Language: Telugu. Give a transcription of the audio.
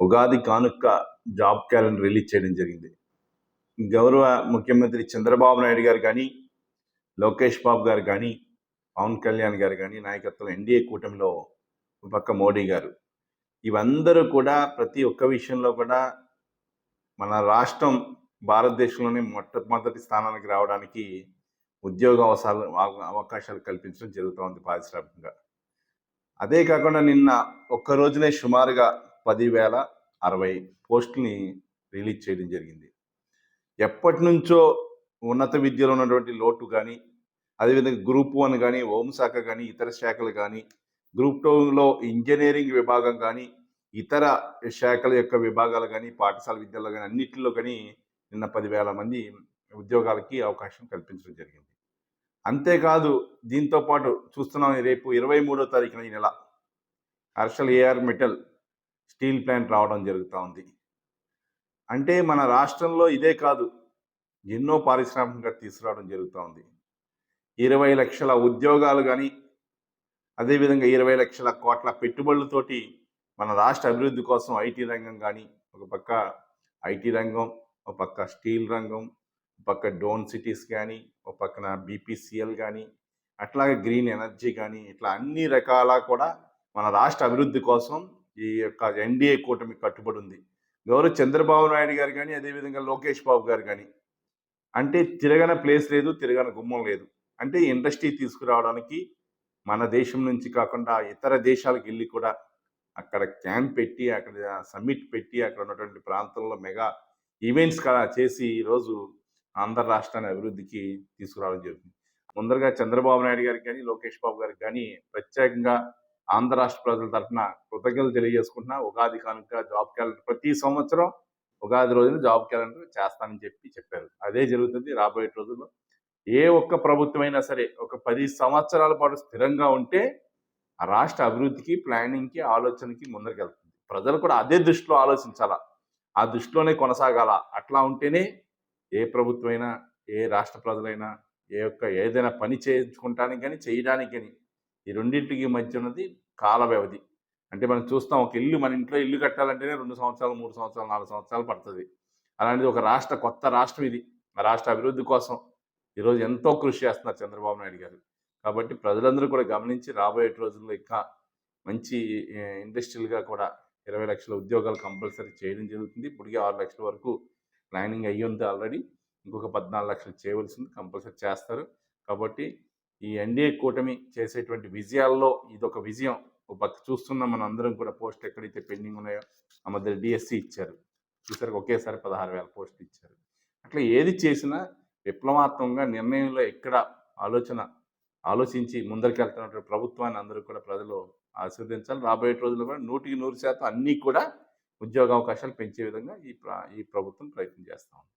ఉగాది కానుక జాబ్ క్యాలెండర్ రిలీజ్ చేయడం జరిగింది. గౌరవ ముఖ్యమంత్రి చంద్రబాబు నాయుడు గారు కానీ, లోకేష్ బాబు గారు కానీ, పవన్ కళ్యాణ్ గారు కానీ నాయకత్వం ఎన్డీఏ కూటమిలో ఒక పక్క మోడీ గారు ఇవందరూ కూడా ప్రతి ఒక్క విషయంలో కూడా మన రాష్ట్రం భారతదేశంలోనే మొట్టమొదటి స్థానానికి రావడానికి ఉద్యోగ అవకాశాలు కల్పించడం జరుగుతోంది పారిశ్రామికంగా. అదే కాకుండా నిన్న ఒక్క రోజునే సుమారుగా 10,060 పోస్టుల్ని రిలీజ్ చేయడం జరిగింది. ఎప్పటి నుంచో ఉన్నత విద్యలో ఉన్నటువంటి లోటు కానీ, అదేవిధంగా గ్రూప్ 1 కానీ, హోంశాఖ కానీ, ఇతర శాఖలు కానీ, గ్రూప్ 2లో ఇంజనీరింగ్ విభాగం కానీ, ఇతర శాఖల యొక్క విభాగాలు కానీ, పాఠశాల విద్యలో కానీ అన్నింటిలో కానీ నిన్న 10,000 మంది ఉద్యోగాలకి అవకాశం కల్పించడం జరిగింది. అంతేకాదు దీంతో పాటు చూస్తున్నాం, రేపు 23వ తారీఖున ఈ నెల Harshal AR metal steel plant రావడం జరుగుతూ ఉంది. అంటే మన రాష్ట్రంలో ఇదే కాదు, ఎన్నో పారిశ్రామికంగా తీసుకురావడం జరుగుతూ ఉంది. 20 లక్షల ఉద్యోగాలు కానీ, అదేవిధంగా 20 లక్షల కోట్ల పెట్టుబడులతోటి మన రాష్ట్ర అభివృద్ధి కోసం ఐటీ రంగం కానీ, ఒక పక్క ఐటీ రంగం, ఒక పక్క స్టీల్ రంగం, ఒక పక్క డ్రోన్ సిటీస్ కానీ, ఒక పక్కన బీపీసీఎల్ కానీ, అట్లాగే గ్రీన్ ఎనర్జీ కానీ, ఇట్లా అన్ని రకాల కూడా మన రాష్ట్ర అభివృద్ధి కోసం ఈ యొక్క ఎన్డీఏ కూటమి కట్టుబడి ఉంది. గౌరవ చంద్రబాబు నాయుడు గారు కానీ, అదేవిధంగా లోకేష్ బాబు గారు కానీ, అంటే తిరగన ప్లేస్ లేదు, తిరగన గుమ్మం లేదు. అంటే ఇండస్ట్రీ తీసుకురావడానికి మన దేశం నుంచి కాకుండా ఇతర దేశాలకు వెళ్ళి కూడా అక్కడ క్యాంప్ పెట్టి, అక్కడ సమ్మిట్ పెట్టి, అక్కడ ఉన్నటువంటి ప్రాంతంలో మెగా ఈవెంట్స్ చేసి ఈరోజు ఆంధ్ర రాష్ట్రాన్ని అభివృద్ధికి తీసుకురావడం జరుగుతుంది. ముందరగా చంద్రబాబు నాయుడు గారికి కానీ, లోకేష్ బాబు గారికి కానీ ప్రత్యేకంగా ఆంధ్ర రాష్ట్ర ప్రజల తరఫున కృతజ్ఞతలు తెలియజేసుకుంటున్నా. ఉగాది కానుక జాబ్ క్యాలెండర్ ప్రతి సంవత్సరం ఉగాది రోజున జాబ్ క్యాలెండర్ చేస్తానని చెప్పారు. అదే జరుగుతుంది రాబోయే రోజుల్లో. ఏ ఒక్క ప్రభుత్వం అయినా సరే ఒక 10 సంవత్సరాల పాటు స్థిరంగా ఉంటే ఆ రాష్ట్ర అభివృద్ధికి, ప్లానింగ్కి, ఆలోచనకి ముందరికెళ్తుంది. ప్రజలు కూడా అదే దృష్టిలో ఆలోచించాలా, ఆ దృష్టిలోనే కొనసాగాల. అట్లా ఉంటేనే ఏ ప్రభుత్వమైనా, ఏ రాష్ట్ర ప్రజలైనా ఏదైనా పని చేయించుకుంటానికి కానీ, చేయడానికి కానీ ఈ రెండింటికి మధ్య ఉన్నది కాల వ్యవధి. అంటే మనం చూస్తాం, ఒక ఇల్లు, మన ఇంట్లో ఇల్లు కట్టాలంటేనే 2 సంవత్సరాలు, 3 సంవత్సరాలు, 4 సంవత్సరాలు పడుతుంది. అలాంటిది ఒక కొత్త రాష్ట్రం ఇది. ఆ రాష్ట్ర అభివృద్ధి కోసం ఈరోజు ఎంతో కృషి చేస్తున్నారు చంద్రబాబు నాయుడు గారు. కాబట్టి ప్రజలందరూ కూడా గమనించి రాబోయే రోజుల్లో ఇంకా మంచి ఇండస్ట్రియల్గా కూడా 20 లక్షల ఉద్యోగాలు కంపల్సరీ చేయడం జరుగుతుంది. ఇప్పటికే 6 లక్షల వరకు ప్లానింగ్ అయ్యింది ఆల్రెడీ. ఇంకొక 14 లక్షలు చేయవలసింది, కంపల్సరీ చేస్తారు. కాబట్టి ఈ ఎన్డీఏ కూటమి చేసేటువంటి విజయాల్లో ఇదొక విజయం. ఒక పక్క చూస్తున్నాం మనం అందరం కూడా, పోస్ట్ ఎక్కడైతే పెండింగ్ ఉన్నాయో ఆ మధ్య డిఎస్సి ఇచ్చారు, చూసారు ఒకేసారి 16,000 పోస్టులు ఇచ్చారు. అట్లా ఏది చేసినా విప్లవాత్మకంగా నిర్ణయంలో ఎక్కడ ఆలోచించి ముందరికి వెళ్తున్నటువంటి ప్రభుత్వాన్ని అందరూ కూడా ప్రజలు ఆశీర్వదించాలి. రాబోయే రోజుల్లో కూడా 100% అన్నీ కూడా ఉద్యోగ అవకాశాలు పెంచే విధంగా ఈ ప్రభుత్వం ప్రయత్నం చేస్తూ ఉంది.